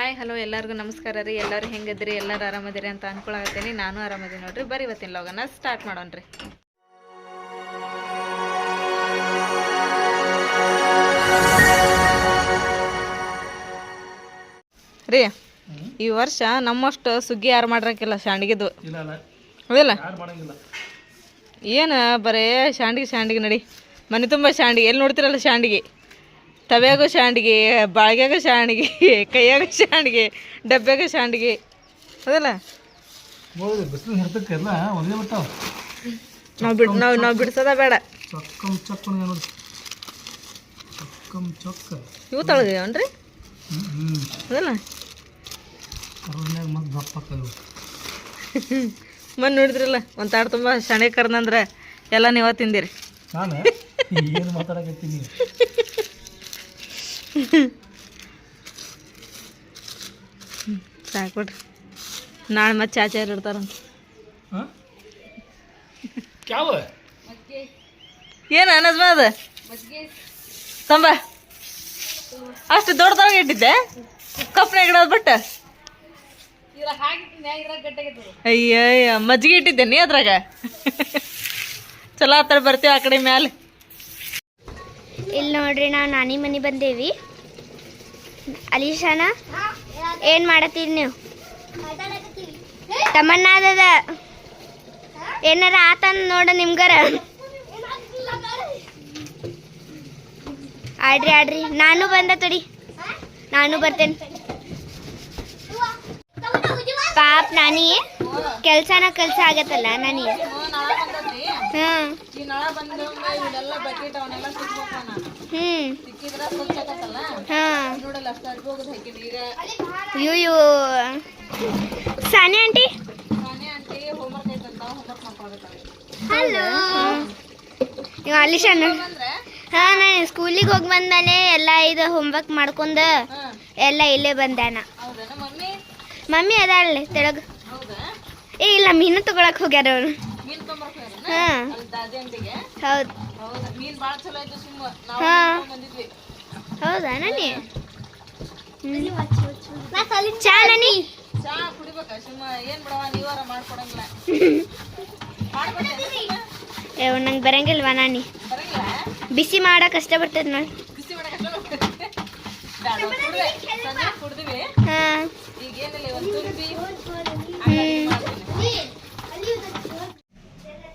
Hi hello ಎಲ್ಲರಿಗೂ ನಮಸ್ಕಾರ ರೀ. ಎಲ್ಲರೂ ಹೆಂಗದ್ರಿ? ಎಲ್ಲರೂ ಆರಾಮದಿರಿ ಅಂತ ಅನ್ಕೊಳಕತ್ತೀನಿ. ನಾನು ಆರಾಮದೀನಿ ನೋಡ್ರಿ. ಬರೀ ಇವತ್ತಿನ ಲಾಗನ್ನ ಸ್ಟಾರ್ಟ್ ಮಾಡೋಣ್ರಿ. ರೀ ಈ ವರ್ಷ ನಮ್ಮಷ್ಟು ಸುಗ್ಗಿ ಯಾರು ಮಾಡ್ರಂಗಿಲ್ಲ ಶಾಂಡಿಗೆದು. ಹೌದಿಲ್ಲ? ಏನು ಬರೇ ಶಾಂಡಿಗೆ ನಡಿ. ಮನೆ ತುಂಬ ಶಾಂಡಿಗೆ. ಎಲ್ಲಿ ನೋಡ್ತಿರಲ್ಲ ಶಾಂಡಿಗೆ. ತವ್ಯಾಗ ಶಾಂಡಿಗೆ, ಬಾಳ್ಗ್ಯಾಗ ಶಾಂಡಿಗೆ, ಕೈಯಾಗ ಶಾಂಡಿಗೆ, ಡಬ್ಬ್ಯಾಗ ಶಾಂಡಿಗೆ. ಹೌದಲ್ಲ? ನಾವು ಬಿಡ್ಸೋದ ಬೇಡ. ಇವು ತೊಳೆದೇವನ್ರಿ? ಹೌದಲ್ಲ? ಮನ್ ನೋಡಿದ್ರಲ್ಲ ಒಂದು ತಾಡು ತುಂಬ ಶಾಂಡಿಗೆ ಕರ್ದಂದ್ರೆ ಎಲ್ಲ ನೀವ ತಿಂದಿರಿ. ಸಾಕ್ಬಿಡ್ರಿ. ನಾಳೆ ಮತ್ತೆ ಚಾಚಾರು ಇರ್ತಾರಂತ. ಏನು ಅನ್ನೋದು ಅದು ತಂಬ ಅಷ್ಟು ದೊಡ್ಡದಾಗ ಇಟ್ಟಿದ್ದೆ ಕಪ್ಪನ ಇಡೋದು ಬಟ್ ಅಯ್ಯ ಮಜ್ಜಿಗೆ ಇಟ್ಟಿದ್ದೆ ನೀ ಅದ್ರಾಗ. ಚಲೋ ಆ ಥರ ಬರ್ತೀವಿ ಆ ಕಡೆ ಮ್ಯಾಲೆ. ಇಲ್ಲಿ ನೋಡ್ರಿ ನಾವು ನಾನಿ ಮನೆ ಬಂದೇವಿ. ಅಲಿಶಾನ ಏನು ಮಾಡತ್ತೀರಿ ನೀವು? ತಮ್ಮನ್ನ ಅದ ಏನಾರ ಆತಂದು ನೋಡ ನಿಮ್ಗಾರ. ಆಡ್ರಿ ನಾನು ಬಂದ ತಡಿ, ನಾನು ಬರ್ತೇನೆ. ಪಾಪ ನಾನಿ ಕೆಲಸ ಆಗತ್ತಲ್ಲ ನಾನಿ. ಅಯ್ಯೋ ಸಾನಿ ಆಂಟಿ ಹಲೋ. ನೀವು ಅಲಿಶಾನ? ಹಾಂ, ನಾನು ಸ್ಕೂಲಿಗೆ ಹೋಗಿ ಬಂದಾನೆ ಎಲ್ಲ ಇದು ಹೋಮ್ವರ್ಕ್ ಮಾಡ್ಕೊಂಡು ಎಲ್ಲ ಇಲ್ಲೇ ಬಂದಾನ. ಮಮ್ಮಿ ಅದಾಳೆ ತೆಳಗ. ಇಲ್ಲ ಮೀನು ತಗೊಳಕ್ ಹೋಗ್ಯಾರ ಅವರು. ಹಾಂ ಹೌದು. ಹಾಂ ಹೌದಾ ನಾನಿ? ಚಾ ನಾನಿ? ನಂಗೆ ಬರಂಗಿಲ್ವಾ ನಾನಿ? ಬಿಸಿ ಮಾಡಕ್ ಕಷ್ಟ ಬರ್ತದೆ ನೋಡಿ. ಹಾಂ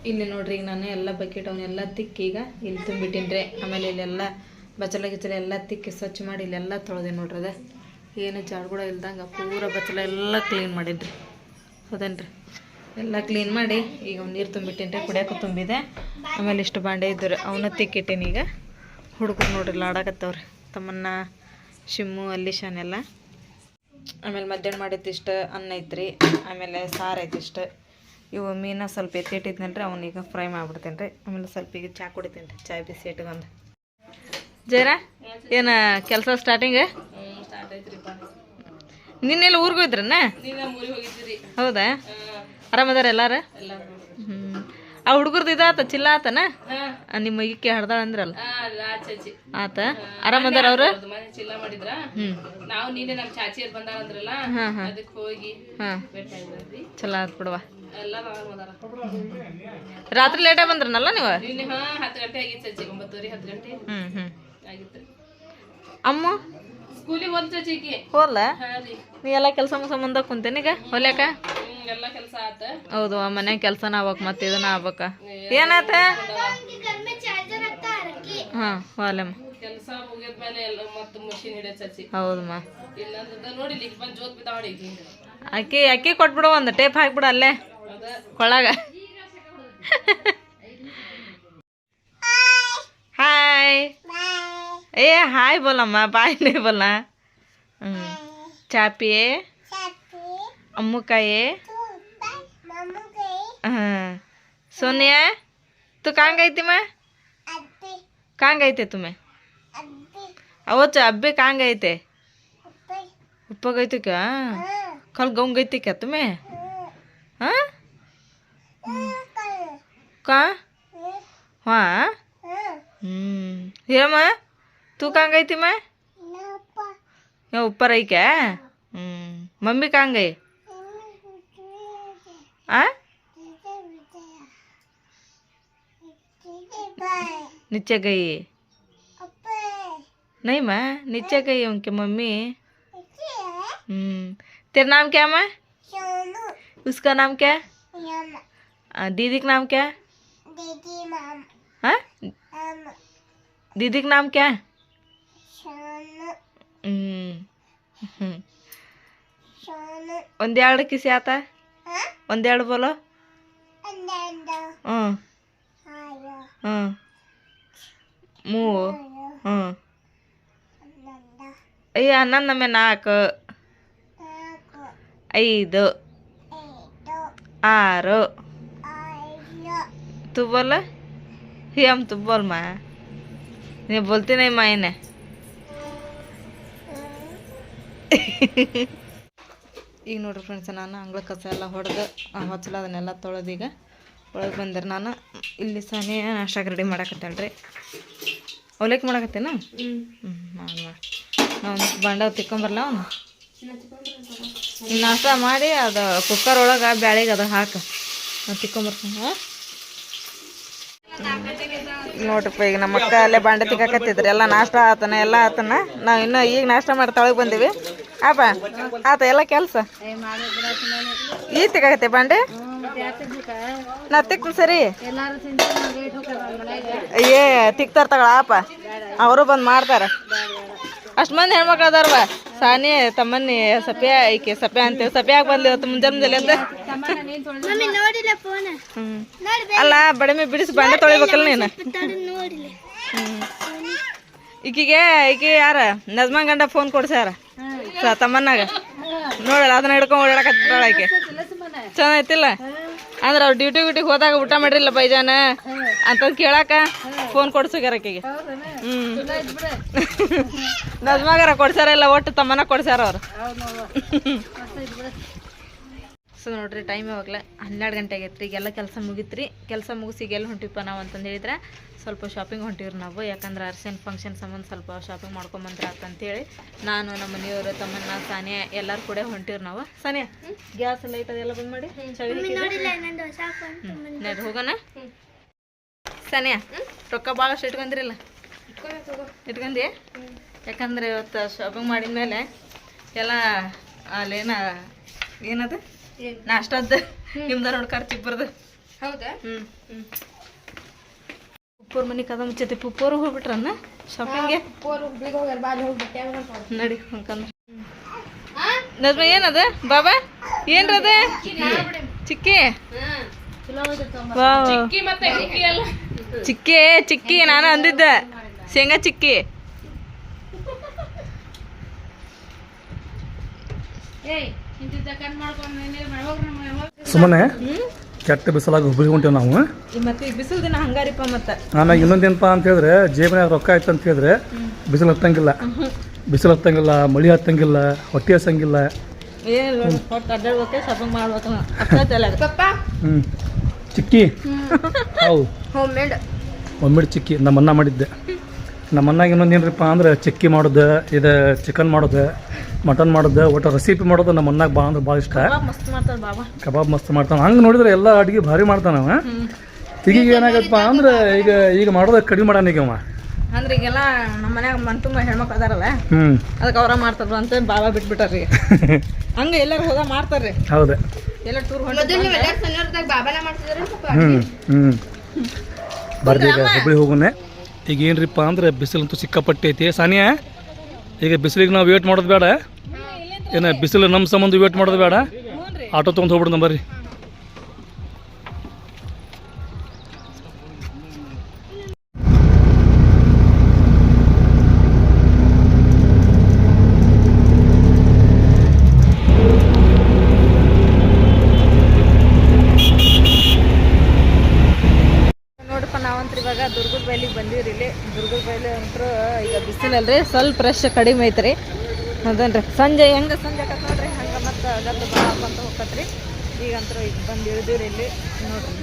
ಇಲ್ಲಿ ನೋಡ್ರಿ, ಈಗ ನಾನು ಎಲ್ಲ ಬಕೆಟ್ ಅವನ್ನೆಲ್ಲ ತಿಕ್ಕಿ ಈಗ ಇಲ್ಲಿ ತುಂಬಿಟ್ಟಿನ್ರಿ. ಆಮೇಲೆ ಇಲ್ಲೆಲ್ಲ ಬಚ್ಚಲ ಗಿಚ್ಚಲ ಎಲ್ಲ ತಿಕ್ಕಿ ಸ್ವಚ್ಛ ಮಾಡಿ ಇಲ್ಲೆಲ್ಲ ತೊಳೆದೆ ನೋಡ್ರಿ. ಅದ ಏನು ಜಾಡ್ ಕೂಡ ಇಲ್ದಂಗೆ ಪೂರ ಬಚ್ಚಲ ಎಲ್ಲ ಕ್ಲೀನ್ ಮಾಡೀನಿ. ಹೌದೇನ್ರಿ? ಎಲ್ಲ ಕ್ಲೀನ್ ಮಾಡಿ ಈಗ ನೀರು ತುಂಬಿಟ್ಟಿನ್ರಿ, ಕುಡಿಯೋಕೆ ತುಂಬಿದೆ. ಆಮೇಲೆ ಇಷ್ಟು ಬಾಂಡೆ ಇದ್ದರು ಅವನ್ನ ತಿಕ್ಕಿಟ್ಟೀನಿ. ಈಗ ಹುಡುಗರು ನೋಡ್ರಿ ಆಡಾಕತ್ತವ್ರಿ, ತಮ್ಮನ್ನ ಶಿಮ್ಮು ಅಲ್ಲಿಶಾನೆಲ್ಲ. ಆಮೇಲೆ ಮಧ್ಯಾಹ್ನ ಮಾಡಿದ್ದು ಇಷ್ಟು ಅನ್ನ ಐತ್ರಿ, ಆಮೇಲೆ ಸಾರು ಐತಿ ಇಷ್ಟು. ಇವು ಮೀನ ಸ್ವಲ್ಪ ಎತ್ತಿಟ್ಟಿದ್ನಲ್ರಿ ಅವನೀಗ ಫ್ರೈ ಮಾಡಿಬಿಡ್ತೇನೆ ರೀ. ಆಮೇಲೆ ಸ್ವಲ್ಪ ಈಗ ಚಾ ಕುಡಿತೀನಿ ರೀ, ಚಾಯ್ ಬಿಸಿ ಇಟ್ಕೊಂಡು. ಜೈನ ಏನು ಕೆಲಸ ಸ್ಟಾರ್ಟಿಂಗ್? ನಿನ್ನೆಲ್ಲ ಊರಿಗೆ ಹೋಯ್ತ್ರನ್ನ? ಹೌದಾ? ಆರಾಮದಾರ ಎಲ್ಲಾರು? ಆ ಹುಡುಗರ್ದು ಇದಾತ ಚಿಲ್ಲ ಆತನ? ನಿಮ್ಮ ಈಕೆ ಹಡ್ದಾಳ ಅಂದ್ರಲ್ಲ ಆತ? ಆರಾಮದಾರ ಅವ್ರು? ಚಲೋ ಆತ್ ಬಿಡುವ. ರಾತ್ರಿ ಲೇಟಾಗಿ ಬಂದ್ರನಲ್ಲ ನೀವು? ಅಮ್ಮ ಸ್ಕೂಲಿಗೆ ಹೋದ್ಲ? ನೀ ಎಲ್ಲ ಕೆಲಸ ಮುಂದೆ ಕುಂತೇನೀಗ ಹೊಲ್ಯಾಕ? ಹೌದು, ಮನ್ಯಾಗ ಕೆಲಸನ ಆಗ್ಬೇಕು, ಮತ್ತೆ ಇದನ್ನ ಆಗ್ಬೇಕ. ಏನಾತ? ಹಾಂ ಹೊಲಮ್ಮ ಕೆಲಸ ಮುಗಿದ್ಮೇಲೆ ಮತ್ತೆ ಮಷಿನ್ ಹಿಡಿಯ ಚಚ್ಚಿ. ಹೌದಮ್ಮ. ನೋಡಿ ಬಂದು ಜೋತ್ ಬಿದ್ದಾವಡಿ. ಅಕ್ಕಿ ಕೊಟ್ಬಿಡು, ಒಂದು ಟೇಪ್ ಹಾಕ್ಬಿಡು ಅಲ್ಲೇ ಕೊಳಗ. ಹಾಯ್ ಏ ಹಾಯ್ ಬೋಲಮ್ಮ, ಬಾಯ್ नहीं बोलना. चा पिए? अम्मू का ये? हाँ. सोनिया तू कहाँ गई थी? मैं कहाँ गई थे तुम्हें? वो अब्बे कहाँ गए थे? ऊपर गई थी क्या? कल गाँव गई थी क्या तुम्हें? हाँ कहाँ? हाँ. हीरमा तू कहाँ गई थी? मैं यहाँ ऊपर आई क्या? मम्मी कहाँ गई? आ नीचे गई? नहीं माँ, नीचे गई उनके मम्मी। तेरा नाम क्या माँ? उसका नाम क्या? दीदी का नाम क्या? हाँ, दीदी का नाम क्या? ಒಂದೆರಡು ಕಿಸಿ ಆತ ಒಂದೆರಡು ಬೋಲೋ ಹ್ಞೂ ಹ್ಞೂ ಮೂರು ಹ್ಞೂ ಅಯ್ಯ ಹನ್ನೊಂದು ನಮ್ಮೆ 4 5 6 तू बोल ही हम तू बोल माँ नहीं बोलती नहीं माँ ने ಈಗ ನೋಡ್ರಿ ಫ್ರೆಂಡ್ಸ್ ನಾನು ಅಂಗಳ ಕಸ ಎಲ್ಲ ಹೊಡೆದು ಹೊಚ್ಚಲ ಅದನ್ನೆಲ್ಲ ತೊಳೆದು ಈಗ ಒಳಗೆ ಬಂದಿರಿ ನಾನು ಇಲ್ಲಿ ಸಾನಿ ನಾಷ್ಟಾಗ ರೆಡಿ ಮಾಡಕತ್ತೇಳ್ರಿ ಅವಲಕ್ಕಿ ಮಾಡಕತ್ತೇನ ಮಾಡಿ ನಾವು ಬಂಡವ್ ತಿಕ್ಕೊಂಬರಲ್ಲ ಅವನು ನಾಷ್ಟ ಮಾಡಿ ಅದು ಕುಕ್ಕರ್ ಒಳಗೆ ಬ್ಯಾಳಿಗೆ ಅದು ಹಾಕಿ ನಾವು ತಿಕ್ಕೊಂಬರ್ತೀನಿ ನೋಡ್ರಿಪ್ಪ ಈಗ ನಮ್ಮ ಅಕ್ಕ ಅಲ್ಲೇ ಬಾಂಡೆ ತಿಕ್ಕಾಕತ್ತಿದ್ರಿ ಎಲ್ಲ ನಾಷ್ಟ ಆತನ ಎಲ್ಲ ಆತನ ನಾವು ಇನ್ನೂ ಈಗ ನಾಷ್ಟ ಮಾಡಿ ತೊಳಗೆ ಬಂದೀವಿ ಅಪ್ಪ ಆತ ಎಲ್ಲ ಕೆಲಸ ಈಗ ತಿಕ್ಕಾಕತ್ತೆ ಬಾಂಡೆ ನಾ ತಿಕ್ತೀನಿ ಸರಿ ಏ ತಿಕ್ತಾರ ತಗೊಳ ಅಪ್ಪ ಅವರು ಬಂದು ಮಾಡ್ತಾರೆ ಅಷ್ಟು ಮಂದಿ ಹೆಣ್ಮಕ್ಳು ಅದಾರವ ಸಾನಿ ತಮ್ಮನಿ ಸಪ್ಯ ಈಕೆ ಸಪ್ಯ ಅಂತೇಳಿ ಸಪ್ಯಾಗ ಬಂದ್ಲಿ ಇವತ್ತು ಮುಂಜಾನೆ ಅಂತ ಅಲ್ಲ ಬಡಮೆ ಬಿಡಿಸಿ ಬಾಂಡೆ ತೊಳಿಬೇಕಲ್ಲ ನೀನು ಈಕಿಗೆ ಯಾರ ನಜ್ಮಾನ್ ಗಂಡ ಫೋನ್ ಕೊಡ್ಸ್ಯಾರ ತಮ್ಮನ್ನಾಗ ನೋಡಲ್ಲ ಅದನ್ನ ಹಿಡ್ಕೊಂಡು ಓಡಾಡಕತ್ತಾಳ ಆಕೆ ಚೆನ್ನಾಗೈತಿಲ್ಲ ಅಂದ್ರೆ ಅವ್ರು ಡ್ಯೂಟಿಗೆ ಹೋದಾಗ ಊಟ ಮಾಡಿರಲ್ಲ ಬೈಜಾನ ಅಂತಂದು ಕೇಳಾಕ ಫೋನ್ ಕೊಡ್ಸೋಗ್ಯಾರ ಆಕೆಗೆ ನಜ್ಮಾಗಾರ ಕೊಡ್ಸ್ಯಾರ ಇಲ್ಲ ಒಟ್ಟು ತಮ್ಮನ ಕೊಡ್ಸ್ಯಾರ ಅವ್ರು ಸೊ ನೋಡ್ರಿ ಟೈಮ್ ಯಾವಾಗಲೇ 12 ಗಂಟೆ ಆಗೈತ್ರಿ ಈಗೆಲ್ಲ ಕೆಲಸ ಮುಗಿತ್ರಿ ಕೆಲಸ ಮುಗಿಸಿ ಎಲ್ಲಿ ಹೊಂಟಿವಪ್ಪ ನಾವು ಅಂತಂದು ಹೇಳಿದ್ರೆ ಸ್ವಲ್ಪ ಶಾಪಿಂಗ್ ಹೊಂಟಿವ್ರಿ ನಾವು ಯಾಕಂದ್ರೆ ಅರ್ಸೆನ್ ಫಂಕ್ಷನ್ ಸಂಬಂಧ ಸ್ವಲ್ಪ ಶಾಪಿಂಗ್ ಮಾಡ್ಕೊಂಬಂದ್ರೆ ಅಂತಂತೇಳಿ ನಾನು ನಮ್ಮ ಮನೆಯವರು ತಮ್ಮನ್ನ ಸಾನಿಯಾ ಎಲ್ಲರೂ ಕೂಡ ಹೊಂಟಿವ್ರಿ ನಾವು ಸಾನಿಯಾ ಗ್ಯಾಸ್ ಲೈಟ್ ಅದೆಲ್ಲ ಬಂದ್ ಮಾಡಿ ನಡಿ ಹೋಗೋಣ ಸಾನಿಯಾ ರೊಕ್ಕ ಭಾಳಷ್ಟು ಇಟ್ಕೊಂಡ್ರಿಲ್ಲ ಇಟ್ಕೊಂಡಿ ಯಾಕಂದ್ರೆ ಇವತ್ತು ಶಾಪಿಂಗ್ ಮಾಡಿದ್ಮೇಲೆ ಎಲ್ಲ ಅಲ್ಲೇನ ಏನದು ನಾಷ್ಟದ್ದು ನಿಮ್ದ ನೋಡಿ ಖರ್ಚು ಇಬ್ಬರದು ಹೌದಾ ಪುಪ್ಪೋರ್ ಮನೆ ಕದ ಮುಚ್ಚೈತಿ ಪುಪ್ಪೋರು ಹೋಗ್ಬಿಟ್ರನ್ನ ಶಾಪಿಂಗ್ಗೆ ನಡಿ ಹಂಕಂದ್ರೆ ನಜ್ಮ ಏನದ ಬಾಬಾ ಏನ್ರದ ಚಿಕ್ಕಿ ಚಿಕ್ಕಿ ಚಿಕ್ಕಿ ನಾನು ಅಂದಿದ್ದೆ ಶೇಂಗಾ ಚಿಕ್ಕಿ ಸುಮ್ಮನೆ ಕೆಟ್ಟ ಬಿಸಿಲಾಗಿ ಹುಬ್ಳಿ ಹೊಂಟೇವೆ ನಾವು ಮತ್ತೆ ಬಿಸಿಲು ದಿನ ಹಂಗಾರಿಪ್ಪ ಮತ್ತೆ ಆಮ್ಯಾಗ ಇನ್ನೊಂದೇನಪ್ಪ ಅಂತ ಹೇಳಿದ್ರೆ ಜೇಬಿನಾಗ ರೊಕ್ಕ ಆಯ್ತು ಅಂತ ಹೇಳಿದ್ರೆ ಬಿಸಿಲು ಹತ್ತಂಗಿಲ್ಲ ಮಳಿ ಹತ್ತಂಗಿಲ್ಲ ಹೊಟ್ಟೆ ಹಸಂಗಿಲ್ಲ ಶಾಪಿಂಗ್ ಮಾಡ್ಬೇಕು ಚಿಕ್ಕಿ ಹೌದು ಒಮ್ಮೆಡ್ ಚಿಕ್ಕಿ ನಮ್ಮನ್ನ ಮಾಡಿದ್ದೆ ನಮ್ಮನ್ನಾಗ ಇನ್ನೊಂದು ಏನರಪ್ಪ ಅಂದ್ರೆ ಚಿಕ್ಕಿ ಮಾಡೋದು ಇದು ಚಿಕನ್ ಮಾಡೋದು ಮಟನ್ ಮಾಡೋದು ಒಟ್ಟು ರೆಸಿಪಿ ಮಾಡೋದು ನಮ್ಮ ಅನ್ನಾಗ ಭಾಳ ಇಷ್ಟ ಕಬಾಬ್ ಮಸ್ತ್ ಮಾಡ್ತಾನೆ ಹಂಗೆ ನೋಡಿದ್ರೆ ಎಲ್ಲ ಅಡುಗೆ ಭಾರಿ ಮಾಡ್ತಾನೆ ಅವ ಈಗ ಏನಾಗತ್ತಪ್ಪ ಅಂದ್ರೆ ಈಗ ಮಾಡೋದು ಕಡಿಮೆ ಮಾಡಾನ ಈಗ ಅವ ಅಂದ್ರೆ ಈಗೆಲ್ಲ ನಮ್ಮ ಮನ್ಯಾಗ ತುಂಬ ಹೆಣ್ಮಕ್ಳು ಅದಾರಲ್ಲ ಅದಕ್ಕೆ ಅವ್ರ ಮಾಡ್ತಾರ ಅಂತ ಬಾಬಾ ಬಿಟ್ಬಿಟ್ಟಾರ್ರಿ ಹಂಗೆ ಎಲ್ಲರೂ ಹೋದ ಮಾಡ್ತಾರ್ರಿ ಹೌದು ಎಲ್ಲ ಟೂರ್ ಬರ್ರಿ ಈಗ ಹುಬ್ಳಿ ಹೋಗೋಣ ಈಗ ಏನ್ರಿಪ್ಪ ಅಂದ್ರೆ ಬಿಸಿಲಂತೂ ಸಿಕ್ಕಾಪಟ್ಟೆ ಐತಿ ಸಾನಿಯಾ ಈಗ ಬಿಸಿಲಿಗೆ ನಾವು ವೇಟ್ ಮಾಡೋದು ಬೇಡ ಏನ ಬಿಸಿಲು ನಮ್ಮ ಸಂಬಂಧ ವೇಟ್ ಮಾಡೋದು ಬೇಡ ಆಟೋ ತೊಗೊಂಡು ಹೋಗ್ಬಿಡ್ದು ಬರ್ರಿ ಇವಾಗ ದುರ್ಗದ ಬೈಲಿಗೆ ಬಂದಿವ್ರಿ ಇಲ್ಲಿ ದುರ್ಗದ ಬೈಲಿ ಅಂತೂ ಈಗ ಬಿಸಿಲಲ್ರಿ ಸ್ವಲ್ಪ ರಶ್ ಕಡಿಮೆ ಐತ್ರಿ ಅದನ್ರಿ ಸಂಜೆ ಹೆಂಗೆ ಸಂಜೆ ಆಕತ್ ನೋಡ್ರಿ ಹಂಗೆ ಮತ್ತೆ ಗದ್ದು ಭಾಳ ಹಾಕೊಂತ ಹೋಗತ್ರಿ ಈಗಂತೂ ಈಗ ಬಂದು ಇಳಿದಿವ್ರಿ ಇಲ್ಲಿ ನೋಡ್ರಿ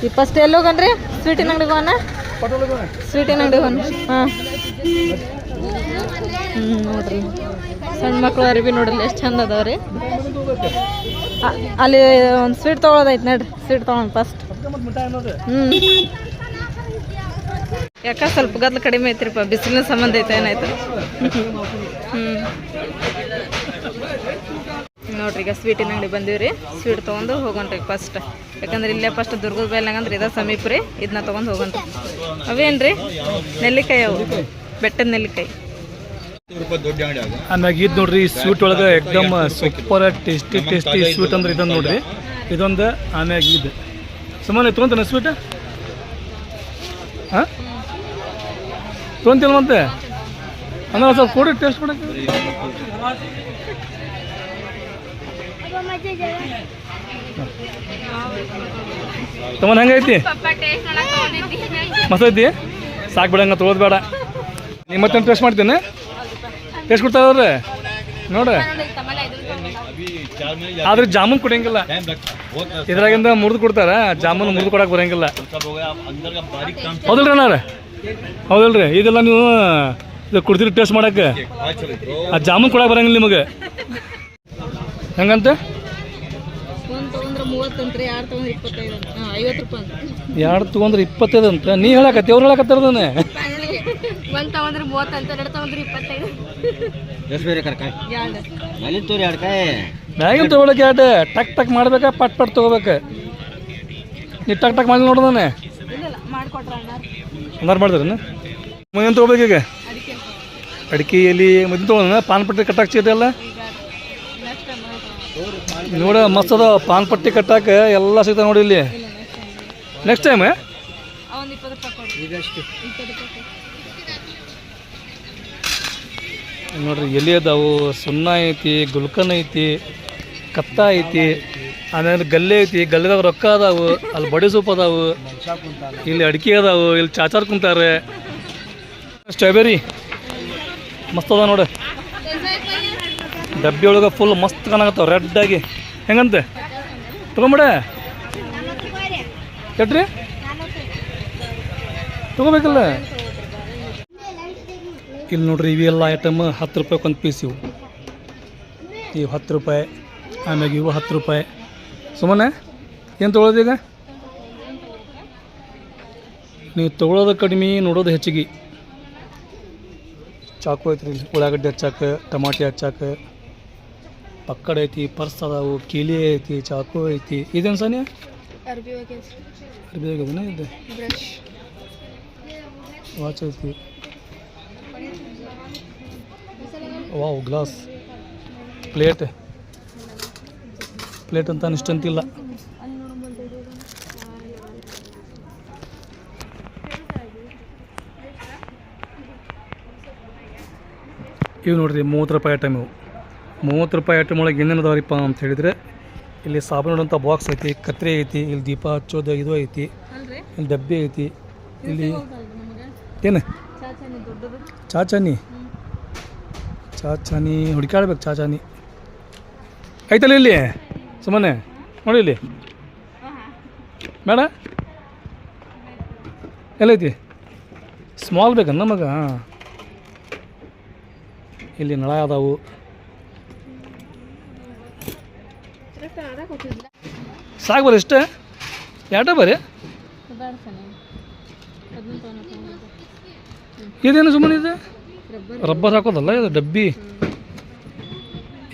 ಈ ಫಸ್ಟ್ ಎಲ್ಲಿ ಹೋಗನ್ರಿ ಸ್ವೀಟಿನ ಅಂಗಡಿಗೆ ಹೋಗೋಣ ಸ್ವೀಟಿನ ಅಂಗಡಿಗೆ ಹೋಗೋಣ ಹಾಂ ನೋಡ್ರಿ ಸಣ್ಣ ಮಕ್ಳು ಅರಿವಿ ನೋಡ್ರಿ ಎಷ್ಟು ಚಂದ ಅದಾವ್ರಿ. ಅಲ್ಲಿ ಒಂದು ಸ್ವೀಟ್ ತೊಗೊಳೋದೈತೆ ನೋಡ್ರಿ, ಸ್ವೀಟ್ ತೊಗೊಳೋಣ ಫಸ್ಟ್. ಯಾಕ ಸ್ವಲ್ಪ ಗದ್ಲು ಕಡಿಮೆ ಐತ್ರಿಪ್ಪ, ಬಿಸಿಲಿನ ಸಂಬಂಧ ಐತೆ ಏನಾಯ್ತು. ನೋಡ್ರಿ ಈಗ ಸ್ವೀಟಿನ ಅಂಗಡಿ ಬಂದೀವಿ ರೀ. ಸ್ವೀಟ್ ತೊಗೊಂಡು ಹೋಗೋಣ್ರಿ ಫಸ್ಟ್, ಯಾಕಂದ್ರೆ ಇಲ್ಲೇ ಫಸ್ಟ್ ದುರ್ಗದ ಬೈಲ್ನಾಗಂದ್ರೆ ಇದ ಸಮೀಪ ರೀ. ಇದನ್ನ ತೊಗೊಂಡು ಹೋಗೋಣ್ರಿ. ಅವೇನ್ರಿ ನೆಲ್ಲಿಕಾಯಿ, ಅವು ಬೆಟ್ಟದ ನೆಲ್ಲಿಕಾಯಿ. ಆಮ್ಯಾಗ ಇದು ನೋಡ್ರಿ ಸ್ವೀಟ್ ಒಳಗೆ ಎಕ್ದಮ್ ಸೂಪರ್ ಟೇಸ್ಟಿ ಸ್ವೀಟ್ ಅಂದ್ರೆ ಇದೊಂದು ನೋಡ್ರಿ, ಇದೊಂದು. ಆಮ್ಯಾಗ ಇದು ಸುಮ್ಮನೆ ತೊಗೊಂತಾನೆ ಸ್ವೀಟ್, ಹಾಂ ತೊಗೊಂತಿಲ್ಲ ಮತ್ತೆ ಅಂದ್ರೆ ಸ್ವಲ್ಪ ಕೊಡಿ ಟೇಸ್ಟ್ ಕೊಡಕ್ಕೆ. ತಮ್ಮ ಹೆಂಗೈತಿ? ಮಸ್ತ್ ಐತಿ, ಸಾಕು ಬಿಡಂಗ ತೊಗೊಳೋದು ಬೇಡ. ನೀವು ಮತ್ತೆ ಟೇಸ್ಟ್ ಮಾಡ್ತೀನಿ, ಟೇಸ್ಟ್ ಕೊಡ್ತಾರವ್ರೆ ನೋಡ್ರಿ. ಆದ್ರೆ ಜಾಮೂನ್ ಕೊಡಂಗಿಲ್ಲ, ಇದ್ರಾಗಿಂದ ಮುರಿದು ಕೊಡ್ತಾರ, ಜಾಮೂನ್ ಮುರಿದು ಕೊಡಕ್ಕೆ ಬರಂಗಿಲ್ಲ. ಹೌದಲ್ರಿ ಅಣ್ಣ? ಹೌದಲ್ರಿ? ಇದೆಲ್ಲ ನೀವು ಇದು ಕೊಡ್ತೀರಿ ಟೇಸ್ಟ್ ಮಾಡಕ್ಕೆ, ಆ ಜಾಮೂನ್ ಕೊಡಕ್ಕೆ ಬರಂಗಿಲ್ಲ ನಿಮಗೆ. ಹೆಂಗಂತ? ಎರಡು ತೊಗೊಂಡ್ರೆ 25 ಅಂತ ನೀ ಹೇಳಕತ್ತಿ, ಅವ್ರು ಹೇಳಕತ್ತಾರದನ್ನ. ಮ್ಯಾಗಿನ ತೊಗೊಳಕ್ಕೆ ಎರಡು ಟಕ್ ಟಕ್ ಮಾಡ್ಬೇಕಾ, ಪಟ್ ಪಟ್ ತೊಗೋಬೇಕು. ನೀ ಟಕ್ ಟಕ್ ಮಾಡಿ ನೋಡೋದಾನೆ ಅನ್ನಾರು ಮಾಡಿದ್ರೇನು? ಮುಂದೇನು ತೊಗೋಬೇಕು ಈಗ? ಅಡಿಕೆ ಎಲ್ಲಿ ಮುಂದೆ ತೊಗೊಳ, ಪಾನ್ ಪಟ್ಟಿ ಕಟ್ಟಾಕ್ ಚೀಟಲ್ಲ ನೋಡ, ಮಸ್ತ್ ಅದ. ಪಾನ್ ಪಟ್ಟಿ ಕಟ್ಟಾಕ ಎಲ್ಲ ಸಿಗ್ತಾವೆ ನೋಡಿ ಇಲ್ಲಿ. ನೆಕ್ಸ್ಟ್ ಟೈಮ್ ನೋಡ್ರಿ ಎಲೆ ಅದಾವು, ಸುಣ್ಣ ಐತಿ, ಗುಲ್ಕನ್ ಐತಿ, ಕತ್ತ ಐತಿ, ಆಮೇಲೆ ಗಲ್ಲೆ ಐತಿ, ಗಲ್ಲೆದಾಗ ರೊಕ್ಕ ಅದಾವು, ಅಲ್ಲಿ ಬಡಿ ಸೂಪ್ ಅದಾವು, ಇಲ್ಲಿ ಅಡಿಕೆ ಅದಾವು, ಇಲ್ಲಿ ಚಾಚಾರ್ ಕುಂತಾರೆ. ಸ್ಟ್ರಾಬೆರಿ ಮಸ್ತ್ ಅದ ನೋಡಿ, ಡಬ್ಬಿ ಒಳಗೆ ಫುಲ್ ಮಸ್ತ್ ಕಾಣಕತ್ತಾವ ರೆಡ್ ಆಗಿ. ಹೆಂಗಂತೆ ತೊಗೊಂಬಿಡ ಕೆಟ್ರಿ ತೊಗೋಬೇಕಲ್ಲ. ಇಲ್ಲಿ ನೋಡ್ರಿ ಇವೆಲ್ಲ ಐಟಮ್ 10 ರೂಪಾಯಿಗೆ ಒಂದು ಪೀಸ್. ಇವು 10 ರೂಪಾಯಿ, ಆಮ್ಯಾಗ ಇವು 10 ರೂಪಾಯಿ. ಸುಮ್ಮನೆ ಏನು ತೊಗೊಳೋದು ಈಗ? ನೀವು ತೊಗೊಳೋದು ಕಡಿಮೆ, ನೋಡೋದು ಹೆಚ್ಚಿಗೆ. ಚಾಕು ಐತ್ರಿ, ಉಳ್ಳಾಗಡ್ಡಿ ಹಚ್ಚಾಕ, ಟಮಾಟಿ ಹಚ್ಚಾಕ, ಪಕ್ಕಡ ಐತಿ, ಪರ್ಸ್ ಅದಾವು, ಕೀಲಿ ಐತಿ, ಚಾಕು ಐತಿ. ಇದೇನು ಸಾನಿ? ಅರ್ಬಿ ಹೋಗ್ಯದನ ಇದು. ವಾಚ್ ಐತಿ. ವಾವ್, ಗ್ಲಾಸ್, ಪ್ಲೇಟ್ ಅಂತ ಇಷ್ಟಂತಿಲ್ಲ. ಇವು ನೋಡ್ರಿ 30 ರೂಪಾಯಿ ಐಟಮ್. ಇವು 30 ರೂಪಾಯಿ ಐಟಮ್ ಒಳಗೆ ಏನೇನು ಅದಾವ್ರಿಪ್ಪ ಅಂತ ಹೇಳಿದರೆ, ಇಲ್ಲಿ ಸಾಬೂನು ಇಡೋಂಥ ಬಾಕ್ಸ್ ಐತಿ, ಕತ್ರಿ ಐತಿ, ಇಲ್ಲಿ ದೀಪ ಹಚ್ಚೋದು ಇದು ಐತಿ, ಇಲ್ಲಿ ಡಬ್ಬಿ ಐತಿ, ಇಲ್ಲಿ ಏನು ಚಾಚಾನಿ ಹುಡುಕಾಡ್ಬೇಕು. ಚಾಚಾನಿ ಐತಲ್ಲ ಇಲ್ಲಿ, ಸುಮ್ಮನೆ ನೋಡಿ ಇಲ್ಲಿ ಬೇಡ, ಎಲ್ಲೈತಿ? ಸ್ಮಾಲ್ ಬೇಕನ್ನ ನಮಗೆ. ಹಾಂ, ಇಲ್ಲಿ ನಳ ಅದಾವು. ಸಾಕು ಬರ್ರಿ, ಇಷ್ಟೇ ಎರಡ ಬರ್ರಿ. ಇದೇನು ಸುಮ್ಮನೆ ಇದೆ? ರಬ್ಬರ್ ಹಾಕೋದಲ್ಲ ಇದು, ಡಬ್ಬಿ.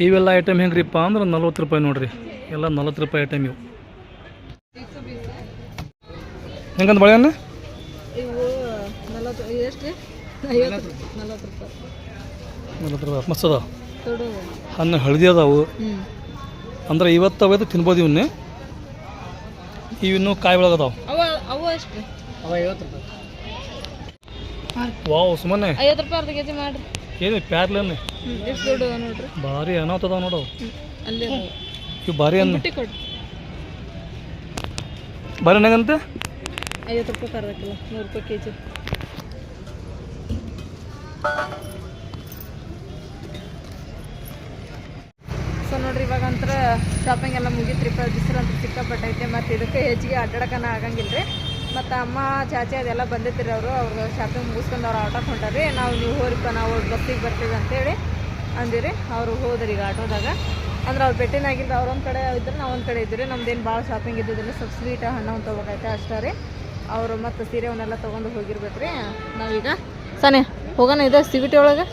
ಇವೆಲ್ಲ ಐಟಮ್ ಹೆಂಗ್ರಿಪ್ಪ ಅಂದ್ರೆ 40 ರೂಪಾಯಿ ನೋಡ್ರಿ, ಎಲ್ಲ 40 ರೂಪಾಯಿ ಐಟಮ್ ಇವು. ಹೆಂಗಂತ ಬಾಳೆಹಣ್ಣು? ಇವು 40 ರೂಪಾಯಿ ಮಸ್ತ್ ಅದಾವ. ಹಣ್ಣು ಹಳದಿ ಅದಾವು, ಅಂದ್ರೆ ಇವತ್ತು ಅವತ್ತು ತಿನ್ಬೋದು. ಇವನ್ನೇ ಇವಿನ್ನೂ ಕಾಯಿ ಒಳಗದಾವ. ಅವ 50 ರೂಪಾಯಿ. ವಾವ್, ಸುಮ್ಮನೆ 50 ರೂಪಾಯಿ ಅರ್ಧ ಕೆಜಿ ಮಾಡ್ರಿ. ಏನು ಪ್ಯಾರ್ಲನ್ನೇ ಎಷ್ಟು ದೊಡ್ಡ ನೋಡ್ರಿ, ಭಾರಿ ಅನಾಥದಾವ ನೋಡವು. ಅಲ್ಲಿ ಇವು ಭಾರಿ ಅನ್ನ ಕೊಡ್ರಿ. ಭಾರಿ ಹೆಂಗಂತೆ? 50 ರೂಪಾಯಿ ಅರ್ಧ ಕಿಲೋ, 100 ರೂಪಾಯಿ ಕೆಜಿ. ಸೊ ನೋಡ್ರಿ, ಇವಾಗಂತ್ರ ಶಾಪಿಂಗ್ ಎಲ್ಲ ಮುಗಿತ್ರಿಪ್ಪ. ಬಿಸಿಲು ಅಂತ ಸಿಕ್ಕಾಪಟ್ಟೈತೆ, ಮತ್ತು ಇದಕ್ಕೆ ಹೆಚ್ಚಿಗೆ ಅಡ್ಡಾಡಕನ ಆಗಂಗಿಲ್ಲ ರೀ. ಮತ್ತು ಅಮ್ಮ ಚಾಚಿ ಅದೆಲ್ಲ ಬಂದಿದ್ರಿ ಅವ್ರು ಶಾಪಿಂಗ್ ಮುಗಿಸ್ಕೊಂಡು ಅವ್ರು ಆಟೋಕ್ಕೆ ಹೊಂಟಾರಿ. ನೀವು ಹೋರಿಪ್ಪ ನಾವು ಬಸ್ಸಿಗೆ ಬರ್ತೀವಿ ಅಂತೇಳಿ ಅಂದಿರಿ. ಅವರು ಹೋದ್ರಿ ಈಗ ಆಟೋದಾಗ. ಅಂದ್ರೆ ಅವ್ರು ಭೇಟಿನಾಗಿಲ್ಲ, ಅವ್ರೊಂದು ಕಡೆ ಇದ್ರೆ ನಾವು ಒಂದು ಕಡೆ ಇದ್ರಿ. ನಮ್ದೇನು ಭಾಳ ಶಾಪಿಂಗ್ ಇದ್ದಿದ್ದಿಲ್ಲ, ಸ್ವಲ್ಪ ಸ್ವೀಟ್ ಹಣ್ಣು ತೊಗೋಬೇಕೈತೆ ಅಷ್ಟೇ ರೀ. ಅವರು ಮತ್ತು ಸೀರೆ ಅವನ್ನೆಲ್ಲ ತೊಗೊಂಡು ಹೋಗಿರ್ಬೇಕು ರೀ. ನಾವೀಗ ಸನೆ ಹೋಗೋಣ ಇದೆ ಸಿವಿಟಿ ಒಳಗೆ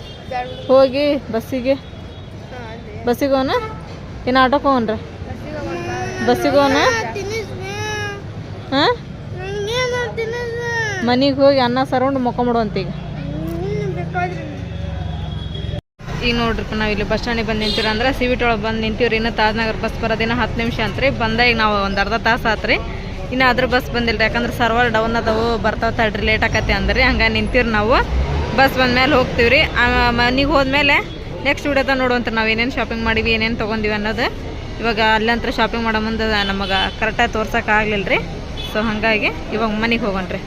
ಹೋಗಿ ಬಸ್ಸಿಗೆ ಹೋಗೋಣ. ಏನು ಆಟೋಕ್ಕೆ ಹೋಗೋಣ್ರಿ? ಬಸ್ಸಿಗೆ ಹೋಗೋಣ. ಹಾಂ, ಮನೆಗೆ ಹೋಗಿ ಅನ್ನ ಸರೌಂಡ್ ಮೊಕೊಂಬಿಡುವಂತ ಈಗ ನೋಡ್ರಿಪ್ಪ ನಾವು ಇಲ್ಲಿ ಬಸ್ ಸ್ಟ್ಯಾಂಡಿಗೆ ಬಂದು ನಿಂತೀರ ಅಂದ್ರೆ ಸಿವಿಟಿ ಒಳಗೆ ಬಂದು ನಿಂತೀವ್ರಿ. ಇನ್ನು ತಾಜ್ನಗರ್ ಬಸ್ ಬರೋದಿನ 10 ನಿಮಿಷ ಅಂತ್ರಿ. ಬಂದಾಗ ನಾವು ಒಂದು ಅರ್ಧ ತಾಸು ಆತ್ರಿ. ಇನ್ನು ಅದ್ರ ಬಸ್ ಬಂದಿಲ್ಲ ರೀ, ಯಾಕಂದ್ರೆ ಸರ್ವರ್ ಡೌನ್ ಅದಾವು, ಬರ್ತಾವ ತಡ್ರಿ ಲೇಟ್ ಆಕತಿ ಅಂದ್ರಿ. ಹಂಗೆ ನಿಂತೀವ್ರಿ ನಾವು. ಬಸ್ ಬಂದಮೇಲೆ ಹೋಗ್ತೀವಿ ರೀ. ಮನೆಗೆ ಹೋದ್ಮೇಲೆ ನೆಕ್ಸ್ಟ್ ವಿಡಿಯೋದಾಗ ನೋಡುವಂತ ನಾವು ಏನೇನು ಶಾಪಿಂಗ್ ಮಾಡೀವಿ, ಏನೇನು ತೊಗೊಂಡಿವಿ ಅನ್ನೋದು. ಇವಾಗ ಅಲ್ಲಂತ್ರ ಶಾಪಿಂಗ್ ಮಾಡೋ ಮುಂದೆ ನಮಗೆ ಕರೆಕ್ಟಾಗಿ ತೋರ್ಸೋಕೆ ಆಗಲಿಲ್ಲ ರೀ. ಸೊ ಹಾಗಾಗಿ ಇವಾಗ ಮನೆಗೆ ಹೋಗೋಣ್ರಿ.